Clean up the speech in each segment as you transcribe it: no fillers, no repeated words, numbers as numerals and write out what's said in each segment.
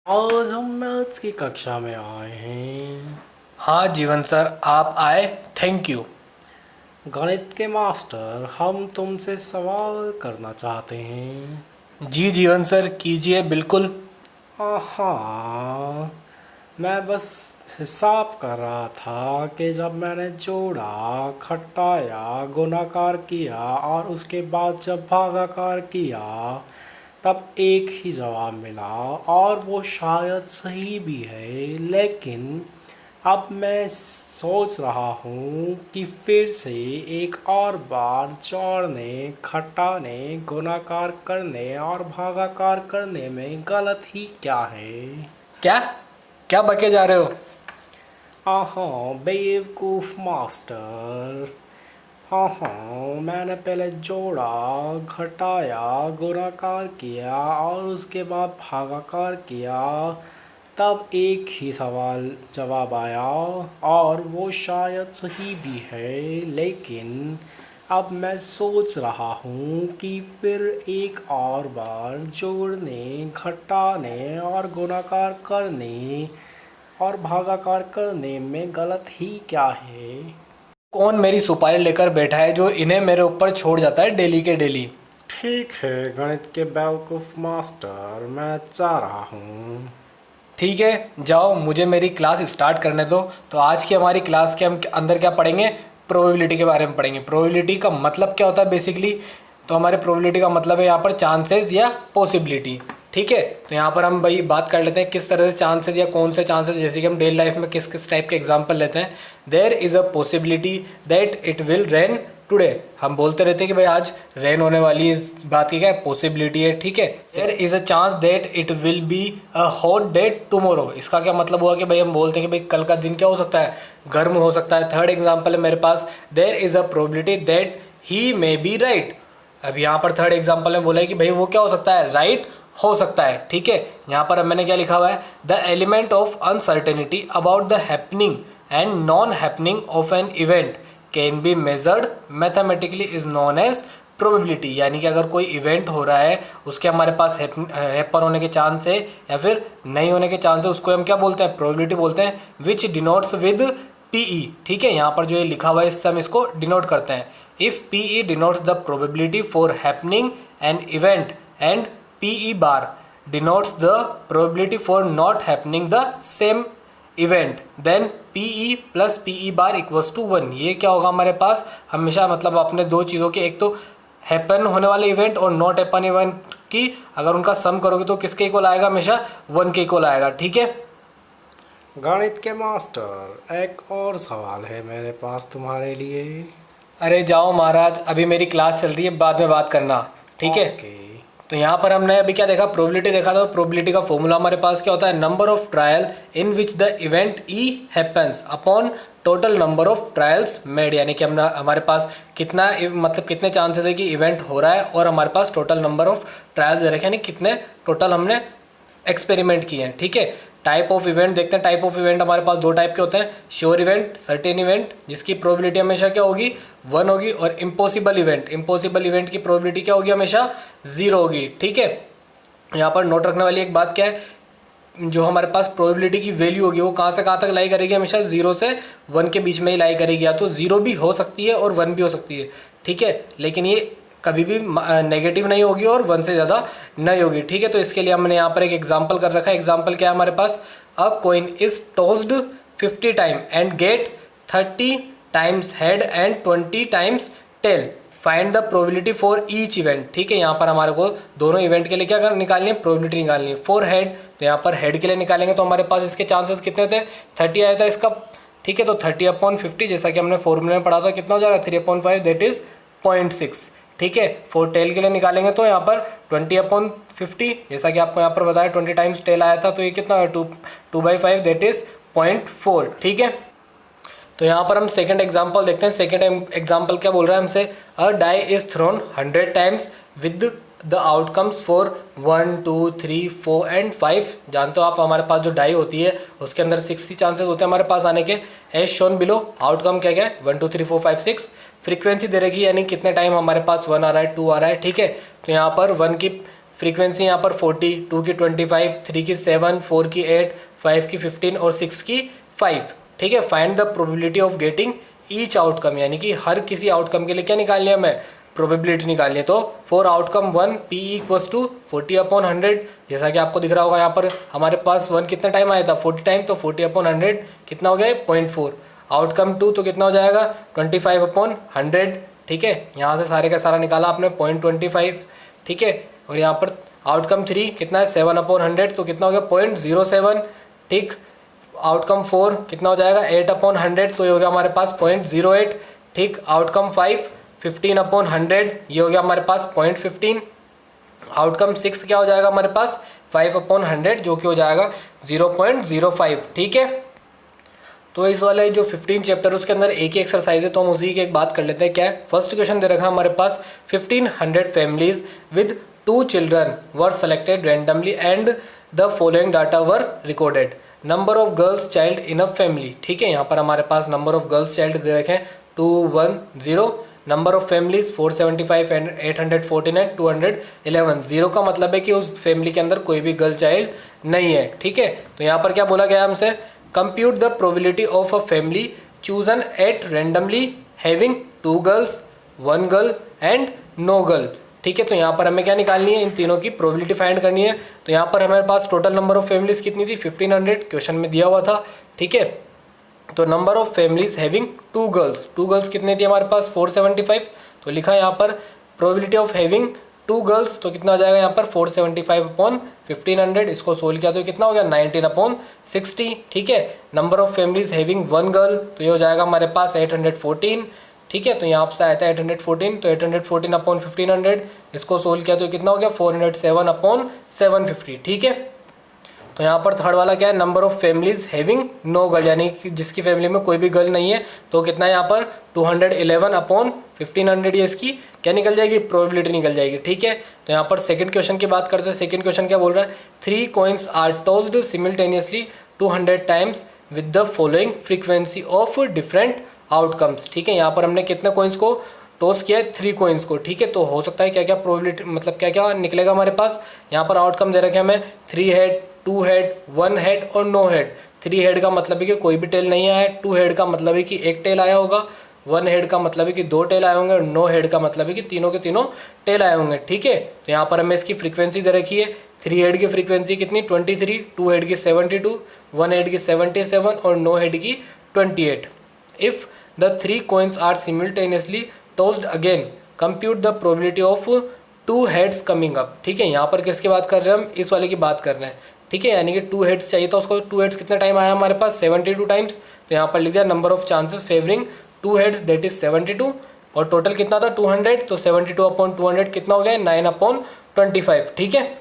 आज हम मैथ्स की कक्षा में आए हैं। हाँ जीवन सर, आप आए, थैंक यू। गणित के मास्टर, हम तुमसे सवाल करना चाहते हैं। जी जीवन सर, कीजिए बिल्कुल। हाँ, मैं बस हिसाब कर रहा था कि जब मैंने जोड़ा, घटाया, गुणाकार किया और उसके बाद जब भागाकार किया तब एक ही जवाब मिला और वो शायद सही भी है, लेकिन अब मैं सोच रहा हूँ कि फिर से एक और बार जोड़ने, घटाने, गुणाकार करने और भागाकार करने में गलत ही क्या है। क्या क्या बके जा रहे हो? आहा, बेवकूफ़ मास्टर। हाँ हाँ, मैंने पहले जोड़ा, घटाया, गुणाकार किया और उसके बाद भागाकार किया, तब एक ही सवाल जवाब आया और वो शायद सही भी है, लेकिन अब मैं सोच रहा हूँ कि फिर एक और बार जोड़ने, घटाने और गुणाकार करने और भागाकार करने में गलत ही क्या है। कौन मेरी सुपारी लेकर बैठा है जो इन्हें मेरे ऊपर छोड़ जाता है डेली के डेली? ठीक है गणित के बेवकूफ़ मास्टर, मैं जा रहा हूँ। ठीक है, जाओ, मुझे मेरी क्लास स्टार्ट करने दो। तो आज की हमारी क्लास के हम अंदर क्या पढ़ेंगे? प्रोबेबिलिटी के बारे में पढ़ेंगे। प्रोबेबिलिटी का मतलब क्या होता है बेसिकली? तो हमारे प्रोबेबिलिटी का मतलब है यहाँ पर चांसेस या पॉसिबिलिटी। ठीक है, तो यहाँ पर हम भाई बात कर लेते हैं किस तरह से चांसेस या कौन से चांसेस, जैसे कि हम डेली लाइफ में किस किस टाइप के एग्जाम्पल लेते हैं। There is a possibility that it will rain today. हम बोलते रहते हैं कि भाई आज रेन होने वाली है, इस बात की क्या है? पॉसिबिलिटी है। ठीक है, there is a chance that it will be a hot day tomorrow. इसका क्या मतलब हुआ कि भाई हम बोलते हैं कि भाई कल का दिन क्या हो सकता है? गर्म हो सकता है। थर्ड एग्जाम्पल है मेरे पास, there is a probability that he may be right. अब यहाँ पर थर्ड एग्जाम्पल में बोला है कि भाई वो क्या हो सकता है? राइट हो सकता है। ठीक है, यहाँ पर अब मैंने क्या लिखा हुआ है? The element of uncertainty about the happening and non happening of an event can be measured mathematically is known as probability. यानी कि अगर कोई इवेंट हो रहा है, उसके हमारे पास हैपन होने के चांस है या फिर नहीं होने के चांस है, उसको हम क्या बोलते हैं? प्रोबेबिलिटी बोलते हैं, विच डिनोट्स विद पीई। ठीक है, यहाँ पर जो ये लिखा हुआ है इससे हम इसको डिनोट करते हैं। If PE denotes the probability for happening an event and PE bar denotes the probability for not happening the same event, then PE plus PE bar equals to 1। ये क्या होगा हमारे पास? हमेशा मतलब अपने दो चीज़ों के, एक तो हैपन होने वाले इवेंट और नॉट हैपन इवेंट की अगर उनका सम करोगे तो किसके इक्वल आएगा? हमेशा 1 के इक्वल आएगा। ठीक है, गणित के मास्टर, एक और सवाल है मेरे पास तुम्हारे लिए। अरे जाओ महाराज, अभी मेरी क्लास चल रही है, बाद में बात करना। ठीक है, ओके। तो यहाँ पर हमने अभी क्या देखा? प्रोबेबिलिटी देखा था। प्रोबेबिलिटी का फॉर्मूला हमारे पास क्या होता है? Number of trial in which the event E happens upon total number of trials made. यानी कि हम हमारे पास कितना मतलब कितने चांसेस है कि इवेंट हो रहा है और हमारे पास टोटल नंबर ऑफ ट्रायल्स दे रखे हैं, यानी कितने टोटल हमने एक्सपेरिमेंट किए हैं। ठीक है, टाइप ऑफ इवेंट देखते हैं। टाइप ऑफ इवेंट हमारे पास दो टाइप के होते हैं, श्योर इवेंट, सर्टेन इवेंट, जिसकी प्रोबेबिलिटी हमेशा क्या होगी? 1 होगी, और इम्पॉसिबल इवेंट, इम्पॉसिबल इवेंट की प्रोबेबिलिटी क्या होगी? हमेशा 0 होगी। ठीक है, यहाँ पर नोट रखने वाली एक बात क्या है? जो हमारे पास प्रोबेबिलिटी की वैल्यू होगी वो कहाँ से कहाँ तक लाई करेगी? हमेशा 0 से 1 के बीच में ही लाई करेगी। या तो 0 भी हो सकती है और 1 भी हो सकती है। ठीक है, लेकिन ये कभी भी नेगेटिव नहीं होगी और 1 से ज़्यादा नहीं होगी। ठीक है, तो इसके लिए हमने यहाँ पर एक एग्जाम्पल कर रखा है। एग्जाम्पल क्या है हमारे पास? A coin is tossed 50 time and get 30 times head and 20 times tail, find the probability for each event. ठीक है, यहाँ पर हमारे को दोनों इवेंट के लिए क्या निकालनी है? प्रोबेबिलिटी निकालनी है। फॉर हेड, तो यहाँ पर हेड के लिए निकालेंगे तो हमारे पास इसके चांसेस कितने थे? 30 आया था इसका। ठीक है, तो 30/50 जैसा कि हमने फॉर्मूले में पढ़ा था, कितना हो जाएगा? 3/5 दैट इज 0.6। ठीक है, फॉर टेल के लिए निकालेंगे तो यहाँ पर 20/50, जैसा कि आपको यहाँ पर बताया 20 टाइम्स टेल आया था, तो ये कितना? 2/5 दैट इज 0.4। ठीक है, तो यहाँ पर हम सेकंड एग्जांपल देखते हैं। सेकंड एग्जांपल क्या बोल रहा है हमसे? A die is thrown 100 times with the outcomes for 1 2 3 4 and 5। जानते हो आप, हमारे पास जो डाई होती है उसके अंदर 60 चांसेस होते हैं हमारे पास आने के। एज शोन बिलो, आउटकम क्या क्या है? 1 2 3 4 5 6। फ्रीक्वेंसी दे रखी है, यानी कितने टाइम हमारे पास 1 आ रहा है, 2 आ रहा है। ठीक है, तो यहाँ पर 1 की फ्रीक्वेंसी यहाँ पर 40, 2 की 25, 3 की 7, 4 की 8, 5 की 15 और 6 की 5। ठीक है, find the probability of getting each outcome, यानी कि हर किसी आउटकम के लिए क्या निकालनी है हमें, प्रोबेबिलिटी निकालनी है। तो for outcome 1 P equals to 40/100, जैसा कि आपको दिख रहा होगा यहाँ पर हमारे पास 1 कितना टाइम आया था, 40 टाइम, तो 40/100 कितना हो गया 0.4। आउटकम 2 तो कितना हो जाएगा 25/100। ठीक है, यहाँ से सारे का सारा निकाला आपने 0.25। ठीक है, और यहाँ पर आउटकम 3 कितना है 7/100, तो कितना हो गया 0.07। ठीक, आउटकम 4 कितना हो जाएगा 8/100, तो ये हो गया हमारे पास 0.08। ठीक, आउटकम 5 15/100, ये हो गया हमारे पास 0.15। आउटकम 6 क्या हो जाएगा हमारे पास 5/100, जो कि हो जाएगा 0.05। ठीक है, तो इस वाले जो 15 चैप्टर उसके अंदर एक ही एक्सरसाइज है, तो हम उसी की एक बात कर लेते हैं। क्या है, फर्स्ट क्वेश्चन दे रखा है हमारे पास 1500 families with 2 children were selected randomly and the following data were recorded. Number of girls child in a family. ठीक है, यहाँ पर हमारे पास नंबर ऑफ गर्ल्स चाइल्ड दे रखे हैं 210, number of families 475 and 814 and 211। Zero का मतलब है कि उस फैमिली के अंदर कोई भी गर्ल चाइल्ड नहीं है। ठीक है, तो यहाँ पर क्या बोला गया हमसे, compute the probability of a family chosen at randomly having 2 girls 1 girl and no girl. ठीक है, तो यहाँ पर हमें क्या निकालनी है, इन तीनों की प्रोबेबिलिटी फाइंड करनी है। तो यहाँ पर हमारे पास टोटल नंबर ऑफ फैमिलीज कितनी थी 1500, क्वेश्चन में दिया हुआ था। ठीक है, तो number of families having 2 girls कितने थी हमारे पास 475, तो लिखा यहाँ पर प्रोबेबिलिटी ऑफ हैविंग 2 गर्ल्स, तो कितना हो जाएगा यहाँ पर 475/1500। इसको सोल्व किया तो कितना हो गया 19/60। ठीक है, number of families having 1 girl, तो ये हो जाएगा हमारे पास 814। ठीक है, तो यहाँ से आया था 814, तो 814/1500, इसको सोल्व किया तो कितना हो गया 407/750। ठीक है, तो यहाँ पर थर्ड वाला क्या है, number of families having no girl, यानी कि जिसकी फैमिली में कोई भी गर्ल नहीं है, तो कितना है यहाँ पर 211/1500, ये इसकी क्या निकल जाएगी, प्रोबेबिलिटी निकल जाएगी। ठीक है, तो यहाँ पर सेकंड क्वेश्चन की बात करते हैं। सेकंड क्वेश्चन क्या बोल रहा है, 3 coins are tossed simultaneously 200 times with the following frequency of different outcomes. ठीक है, यहाँ पर हमने कितने कॉइन्स को टॉस किया है 3 कॉइन्स को। ठीक है, तो हो सकता है क्या क्या प्रोबेबिलिटी मतलब क्या क्या निकलेगा हमारे पास। यहाँ पर आउटकम दे रखे हमें 3 हेड 2 हेड 1 हेड और नो हेड। 3 हेड का मतलब है कि कोई भी टेल नहीं आया है, 2 हेड का मतलब है कि एक टेल आया होगा, 1 हेड का मतलब है कि 2 टेल आए होंगे, और 9 हेड का मतलब है कि तीनों के तीनों टेल आए होंगे। ठीक है, तो यहाँ पर हमें इसकी फ्रीक्वेंसी दे रखी है, 3 हेड की फ्रीक्वेंसी कितनी 23, 2 हेड की 72, 1 हेड की 77 और 9 हेड की 28। If the 3 coins are simultaneously tossed again, compute the probability of 2 heads coming up। ठीक है, यहाँ पर किसकी बात कर रहे हैं हम, इस वाले की बात कर रहे हैं। ठीक है, यानी कि 2 हेड्स चाहिए था उसको, 2 हेड्स कितना टाइम आया हमारे पास 72 टाइम्स, तो यहाँ पर लिख दिया number of chances favouring 2 heads that is 72, और टोटल कितना था 200, तो 72/200 कितना हो गया 9/25। ठीक है,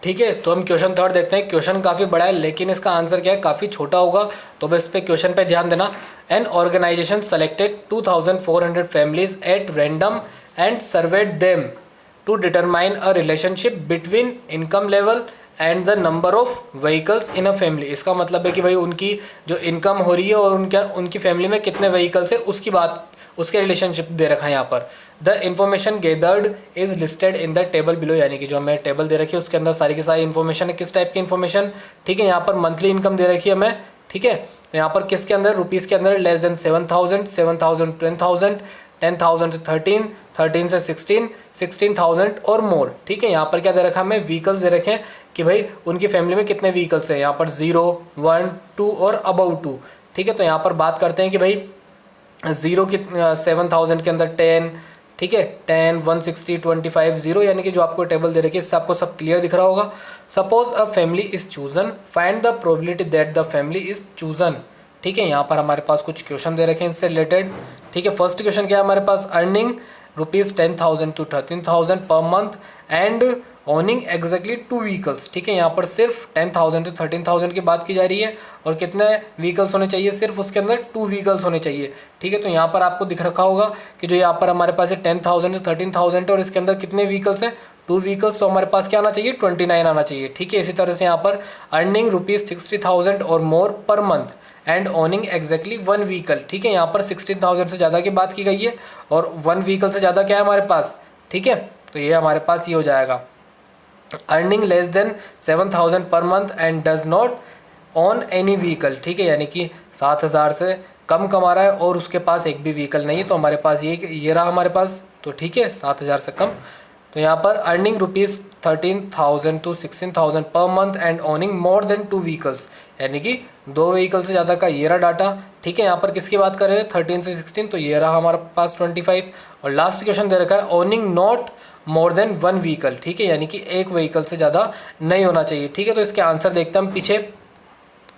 ठीक है, तो हम क्वेश्चन थर्ड देखते हैं। क्वेश्चन काफ़ी बड़ा है, लेकिन इसका आंसर क्या है काफ़ी छोटा होगा, तो बस पे क्वेश्चन पे ध्यान देना। An organisation selected 2400 families at random and surveyed them to determine a relationship between income level and the number of vehicles in a family. इसका मतलब है कि भाई उनकी जो इनकम हो रही है और उनकी फैमिली में कितने व्हीकल्स है उसकी बात, उसके रिलेशनशिप दे रखा है यहाँ पर। The information gathered is listed in the table below, यानी कि जो हमें टेबल दे रखी है उसके अंदर सारी की सारी इन्फॉर्मेशन है। किस टाइप की इन्फॉर्मेशन, ठीक है, यहाँ पर मंथली इनकम दे रखी है हमें। ठीक है, तो यहाँ पर किसके अंदर रुपीज़ के अंदर लेस देन 7000, 7000 10,000, 10,000 से 13, 13 से 16, 16,000 और मोर। ठीक है, यहाँ पर क्या दे रखा है हमें, व्हीकल्स दे रखे हैं कि भाई उनकी फैमिली में कितने व्हीकल्स हैं, यहाँ पर 0, 1, 2 और अबाउ 2। ठीक है, तो यहाँ पर बात करते हैं कि भाई 0 की 7000 के अंदर 10, ठीक है, 10, 160, 25, 0, यानी कि जो आपको टेबल दे रखी है इससे आपको सब क्लियर दिख रहा होगा। Suppose a family is chosen, find the probability that the family is chosen. ठीक है, यहाँ पर हमारे पास कुछ क्वेश्चन दे रखे हैं इससे रिलेटेड। ठीक है, फर्स्ट क्वेश्चन क्या है हमारे पास, earning ₹10,000 to 13,000 per month and owning exactly 2 vehicles. ठीक है, यहाँ पर सिर्फ 10,000 से 13,000 की बात की जा रही है, और कितने व्हीकल्स होने चाहिए, सिर्फ उसके अंदर 2 व्हीकल्स होने चाहिए। ठीक है, तो यहाँ पर आपको दिख रखा होगा कि जो यहाँ पर हमारे पास है 10,000 से 13,000 और इसके अंदर कितने व्हीकल्स हैं, 2 व्हीकल्स, तो हमारे पास क्या आना चाहिए 29 आना चाहिए। ठीक है, इसी तरह से यहाँ पर अर्निंग ₹60,000 और more per month and owning exactly 1 vehicle. ठीक है, यहाँ पर 16,000 से ज़्यादा की बात की गई है, और 1 व्हीकल से ज़्यादा क्या है हमारे पास। ठीक है, तो ये हमारे पास ये हो जाएगा अर्निंग लेस देन 7,000 पर month and does not on any vehicle, ठीक है, यानी कि 7,000 से कम कमा रहा है और उसके पास एक भी व्हीकल नहीं है, तो हमारे पास ये रहा हमारे पास, तो ठीक है 7,000 से कम। तो यहाँ पर earning ₹13,000 to 16,000 per month and owning more than 2 vehicles, यानी कि 2 व्हीकल से ज़्यादा का ये रहा डाटा, ठीक है। यहाँ पर किसकी बात कर रहे हैं 13 से 16, तो ये रहा हमारे पास 25। और लास्ट क्वेश्चन दे रखा है owning not more than 1 vehicle, ठीक है, यानी कि एक व्हीकल से ज़्यादा नहीं होना चाहिए, ठीक है। तो इसके आंसर देखते हैं हम पीछे,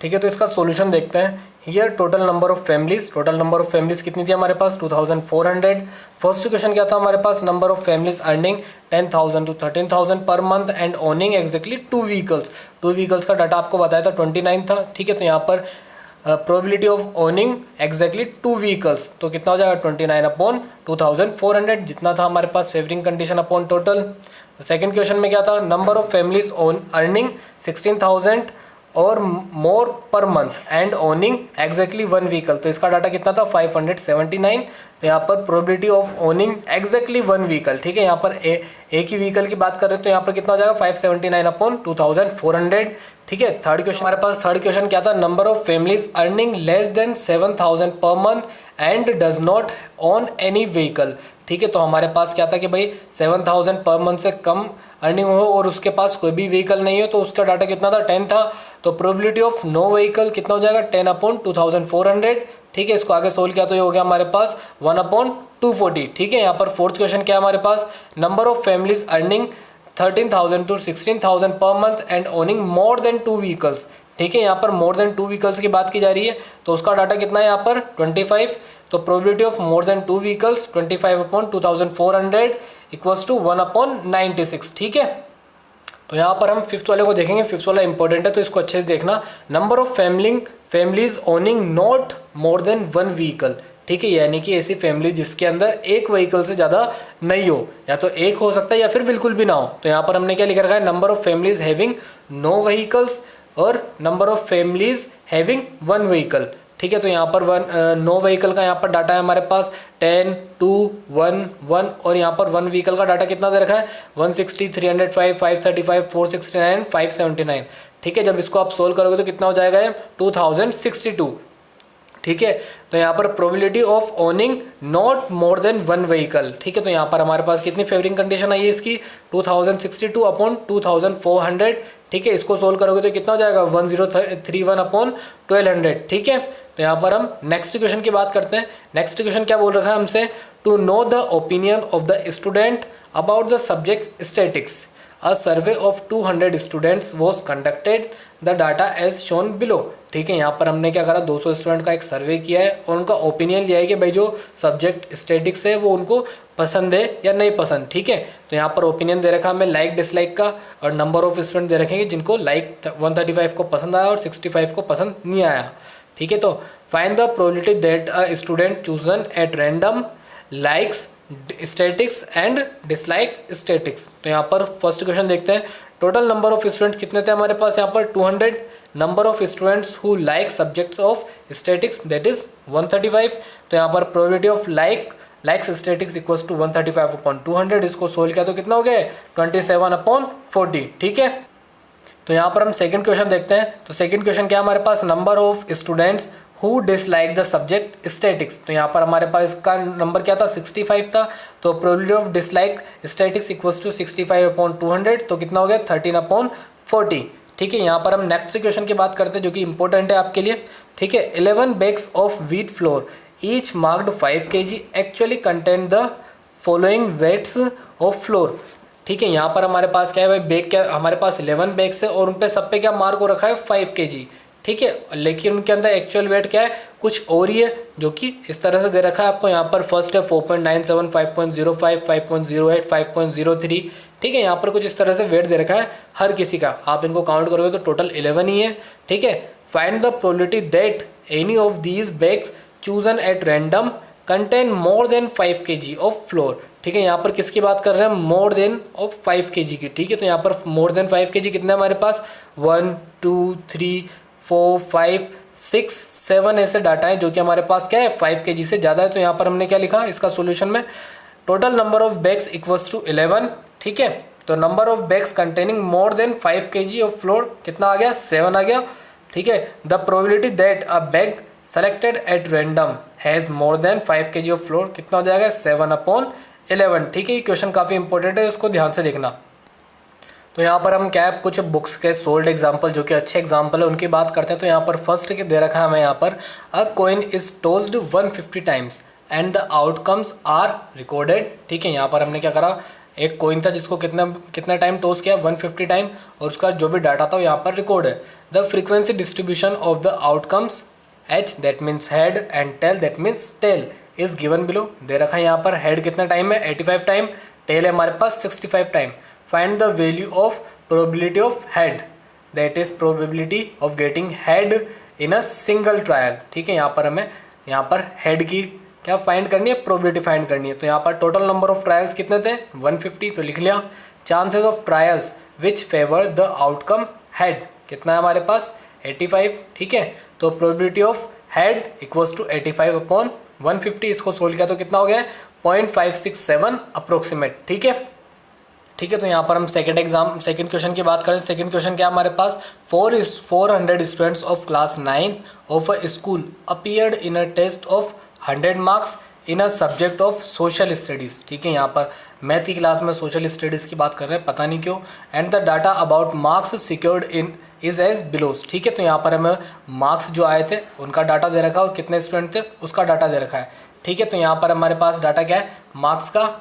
ठीक है। तो इसका सॉल्यूशन देखते हैं। Here total number of families कितनी थी हमारे पास 2400। फर्स्ट क्वेश्चन क्या था हमारे पास, number of families earning 10,000 to 13,000 per month and owning exactly 2 vehicles का डाटा आपको बताया था 29 था, ठीक है। तो यहाँ पर probability of owning exactly 2 vehicles, तो कितना हो जाएगा 29/2400, जितना था हमारे पास favouring condition upon total. Second question में क्या था, number of families own earning 16,000 और more per month and owning exactly 1 vehicle, तो इसका डाटा कितना था 579। तो यहाँ पर probability of owning exactly 1 vehicle, ठीक है, यहाँ पर एक ही व्हीकल की बात कर रहे हैं, तो यहाँ पर कितना हो जाएगा 579/2400, ठीक है। थर्ड क्वेश्चन हमारे पास, थर्ड क्वेश्चन क्या था, number of families earning less than 7,000 पर month and does not on any vehicle, ठीक है। तो हमारे पास क्या था कि भाई 7,000 पर मंथ से कम अर्निंग हो और उसके पास कोई भी व्हीकल नहीं हो, तो उसका डाटा कितना था 10 था। तो प्रोबेबिलिटी ऑफ नो व्हीकल कितना हो जाएगा 10/2400, ठीक है। इसको आगे सोल्व किया तो ये हो गया हमारे पास 1/240, ठीक है। यहाँ पर फोर्थ क्वेश्चन क्या है हमारे पास, number of families earning 13,000 to 16,000 per month and owning more than 2 vehicles, ठीक है। यहाँ पर मोर देन 2 व्हीकल्स की बात की जा रही है, तो उसका डाटा कितना है यहाँ पर 25। तो probability of more than 2 vehicles 25/2400 equals to 1/96, ठीक है। तो यहाँ पर हम फिफ्थ वाले को देखेंगे, फिफ्थ वाला इंपॉर्टेंट है तो इसको अच्छे से देखना। Number of families owning not more than 1 vehicle, ठीक है, यानी कि ऐसी फैमिली जिसके अंदर एक व्हीकल से ज़्यादा नहीं हो, या तो एक हो सकता है या फिर बिल्कुल भी ना हो। तो यहाँ पर हमने क्या लिख रखा है, number of families having no vehicles और number of families having 1 vehicle, ठीक है। तो यहाँ पर 9 व्हीकल का यहाँ पर डाटा है हमारे पास 10, 2, 1, 1 और यहाँ पर 1 व्हीकल का डाटा कितना दे रखा है 160, 305, 535, 469, 579, ठीक है। जब इसको आप सोल्व करोगे तो कितना हो जाएगा 2062, ठीक है। तो यहाँ पर probability of owning not more than 1 vehicle, ठीक है। तो यहाँ पर हमारे पास कितनी फेवरिंग कंडीशन आई है इसकी 2062/2400, ठीक है। इसको सोल्व करोगे तो कितना हो जाएगा 1031/1200, ठीक है। तो यहाँ पर हम नेक्स्ट क्वेश्चन की बात करते हैं। नेक्स्ट क्वेश्चन क्या बोल रखा है हमसे, to know the opinion of the student about the subject statics, a survey of 200 students was conducted, the data as shown below, ठीक है। यहाँ पर हमने क्या करा 200 स्टूडेंट का एक सर्वे किया है और उनका ओपिनियन लिया है कि भाई जो सब्जेक्ट स्टैटिक्स है वो उनको पसंद है या नहीं पसंद, ठीक है। तो यहाँ पर ओपिनियन दे रखा हमें लाइक डिसलाइक का और नंबर ऑफ स्टूडेंट दे रखेंगे जिनको लाइक 135 को पसंद आया और 65 को पसंद नहीं आया, ठीक है। तो find the probability that a student chosen at random likes statics and dislike statics. तो यहाँ पर फर्स्ट क्वेश्चन देखते हैं, टोटल नंबर ऑफ स्टूडेंट्स कितने थे हमारे पास यहाँ पर 200, number of students who like subjects of statics that is 135। तो यहाँ पर probability of likes statics equals to 135/200, इसको सोल्व किया तो कितना हो गया 27/40, ठीक है। तो यहाँ पर हम सेकंड क्वेश्चन देखते हैं। तो सेकंड क्वेश्चन क्या है हमारे पास, number of students who dislike the subject statics. तो यहाँ पर हमारे पास इसका नंबर क्या था 65 था, तो probability of dislike statics equals to 65/200, तो कितना हो गया 13/40, ठीक है। यहाँ पर हम नेक्स्ट क्वेश्चन की बात करते हैं जो कि इंपॉर्टेंट है आपके लिए, ठीक है। 11 bags of wheat flour each marked 5 kg actually content the following weights of flour, ठीक है। यहाँ पर हमारे पास क्या है भाई बैग, क्या हमारे पास 11 बैग्स है और उन पे सब पे क्या मार्क हो रखा है 5 kg, ठीक है। लेकिन उनके अंदर एक्चुअल वेट क्या है कुछ और ही है, जो कि इस तरह से दे रखा है आपको। यहाँ पर फर्स्ट है 4.97, 5.05, 5.08, 5.03, ठीक है। यहाँ पर कुछ इस तरह से वेट दे रखा है हर किसी का, आप इनको काउंट करोगे तो टोटल 11 ही है, ठीक है। Find the probability that any of these bags chosen at random contain more than 5 kg of flour, ठीक है। यहाँ पर किसकी बात कर रहे हैं मोर देन ऑफ 5 kg की, ठीक है। तो यहाँ पर मोर देन 5 kg कितने हमारे पास 1, 2, 3, 4, 5, 6, 7 ऐसे डाटा है जो कि हमारे पास क्या है 5 kg से ज़्यादा है। तो यहाँ पर हमने क्या लिखा इसका सॉल्यूशन में, total number of bags equals to 11, ठीक है। तो number of bags containing more than 5 kg of flour कितना आ गया, 7 आ गया। ठीक है, the probability that a bag selected at random has more than 5 kg of flour कितना हो जाएगा, 7/11। ठीक है, ये क्वेश्चन काफ़ी इंपॉर्टेंट है, इसको ध्यान से देखना। तो यहाँ पर हम क्या है, कुछ बुक्स के सोल्ड एग्जाम्पल जो कि अच्छे एग्जाम्पल है उनकी बात करते हैं। तो यहाँ पर फर्स्ट के दे रखा है हमें यहाँ पर, a coin is tossed 150 times and the outcomes are recorded. ठीक है, यहाँ पर हमने क्या करा, एक कॉइन था जिसको कितना टाइम टोस किया, 150 टाइम, और उसका जो भी डाटा था वो यहाँ पर रिकॉर्ड है। The frequency distribution of the outcomes H that means head and tail that means tail is given below. दे रखा है यहाँ पर हेड कितना टाइम है, 85 टाइम, टेल है हमारे पास 65 time. Find the value of probability of head that is probability of getting head in a single trial. ठीक है, यहाँ पर हमें यहाँ पर हेड की क्या फाइंड करनी है, प्रोबेबिलिटी फाइंड करनी है। तो यहाँ पर टोटल नंबर ऑफ ट्रायल्स कितने थे, 150, तो लिख लिया। Chances of trials which favour the outcome head कितना है हमारे पास, 85। ठीक है, तो probability of head equals to 85/150। इसको सोल्व किया तो कितना हो गया, 0.567 अप्रोक्सीमेट। ठीक है, ठीक है, तो यहाँ पर हम सेकंड क्वेश्चन की बात करें। सेकंड क्वेश्चन क्या हमारे पास, 400 students of class 9 of a school appeared in a test of 100 marks in a subject of social studies. ठीक है, यहाँ पर मैथ की क्लास में सोशल स्टडीज़ की बात कर रहे हैं, पता नहीं क्यों। And the data about marks secured in is as belows. ठीक है, तो यहाँ पर हमें मार्क्स जो आए थे उनका डाटा दे रखा है और कितने स्टूडेंट थे उसका डाटा दे रखा है। ठीक है, तो यहाँ पर हमारे पास डाटा क्या है, मार्क्स का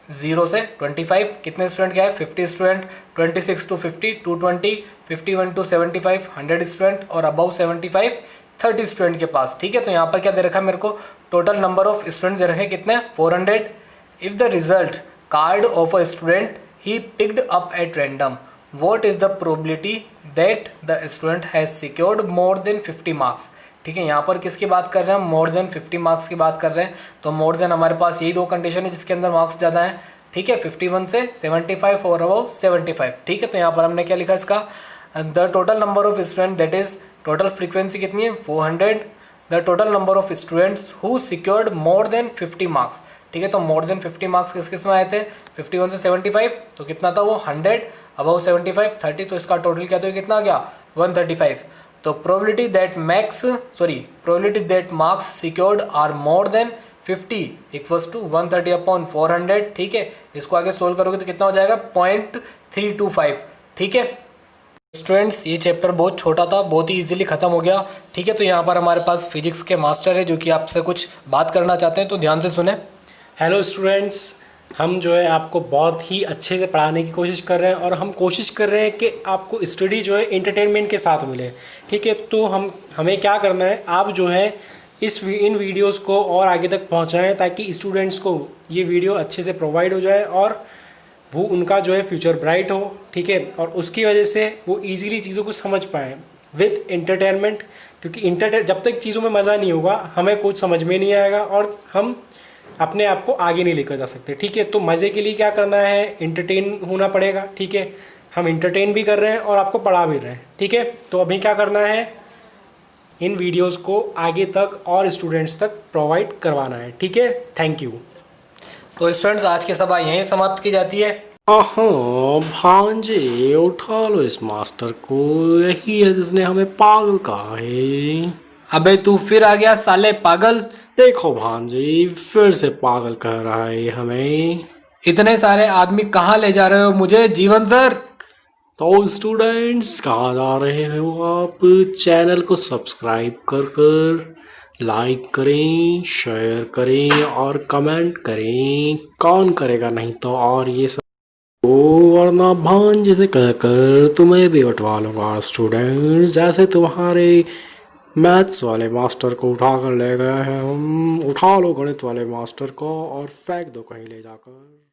0 से 25, कितने स्टूडेंट क्या है, 50 स्टूडेंट, 26 to 50 220, 51 to 75 100 स्टूडेंट, और अबव 75 30 स्टूडेंट के पास। ठीक है, तो यहाँ पर क्या दे रखा है मेरे को, total number of student they रखे कितने, 400। If the result card of a student he picked up at random what is the probability that the student has secured more than 50 marks. ठीक है, यहाँ पर किसकी बात कर रहे हैं हम, मोर देन 50 मार्क्स की बात कर रहे हैं। तो मोर देन हमारे पास यही दो कंडीशन है जिसके अंदर मार्क्स ज़्यादा है। ठीक है, 51 से 75 और अबव 75। ठीक है, तो यहाँ पर हमने क्या लिखा इसका, the total number of student that is total frequency कितनी है, 400। The total number of students who secured more than 50 marks. ठीक है, तो मोर देन 50 मार्क्स किस किस में आए थे, 51 से 75, तो कितना था वो 100, अबव 75 30, तो इसका टोटल क्या, तो कितना आ गया 135। तो probability that marks secured are more than 50 equals to 130/400। ठीक है, इसको आगे सोल्व करोगे तो कितना हो जाएगा, 0.325। ठीक है स्टूडेंट्स, ये चैप्टर बहुत छोटा था, बहुत ही इजीली खत्म हो गया। ठीक है, तो यहाँ पर हमारे पास फिजिक्स के मास्टर है जो कि आपसे कुछ बात करना चाहते हैं, तो ध्यान से सुने। हेलो स्टूडेंट्स, हम जो है आपको बहुत ही अच्छे से पढ़ाने की कोशिश कर रहे हैं और हम कोशिश कर रहे हैं कि आपको स्टडी जो है एंटरटेनमेंट के साथ मिले। ठीक है, तो हमें क्या करना है, आप जो है इन वीडियोस को और आगे तक पहुंचाएं ताकि स्टूडेंट्स को ये वीडियो अच्छे से प्रोवाइड हो जाए और वो उनका जो है फ्यूचर ब्राइट हो। ठीक है, और उसकी वजह से वो इजीली चीज़ों को समझ पाएँ विद एंटरटेनमेंट, क्योंकि जब तक चीज़ों में मज़ा नहीं होगा हमें कुछ समझ में नहीं आएगा और हम अपने आप को आगे नहीं लेकर जा सकते। ठीक है, तो मज़े के लिए क्या करना है, एंटरटेन होना पड़ेगा। ठीक है, हम एंटरटेन भी कर रहे हैं और आपको पढ़ा भी रहे हैं। ठीक है, तो अभी क्या करना है, इन वीडियोस को आगे तक और स्टूडेंट्स तक प्रोवाइड करवाना है। ठीक है, थैंक यू। तो स्टूडेंट्स, आज की सभा यहीं समाप्त की जाती है। भांजे उठा लो इस मास्टर को, यही है जिसने हमें पागल कहा है। अबे तू फिर आ गया साले पागल। देखो भांजे, फिर से पागल कह रहा है हमें। इतने सारे आदमी कहाँ ले जा रहे हो मुझे, जीवन सर? तो स्टूडेंट्स, कहाँ जा रहे हो आप? चैनल को सब्सक्राइब कर लाइक करें, शेयर करें और कमेंट करें। कौन करेगा नहीं तो, और ये सब वरना भांजे से कहकर तुम्हें भी उठवा लूँगा स्टूडेंट्स, जैसे तुम्हारे मैथ्स वाले मास्टर को उठा कर ले गए हैं हम। उठा लो गणित वाले मास्टर को और फेंक दो कहीं ले जाकर।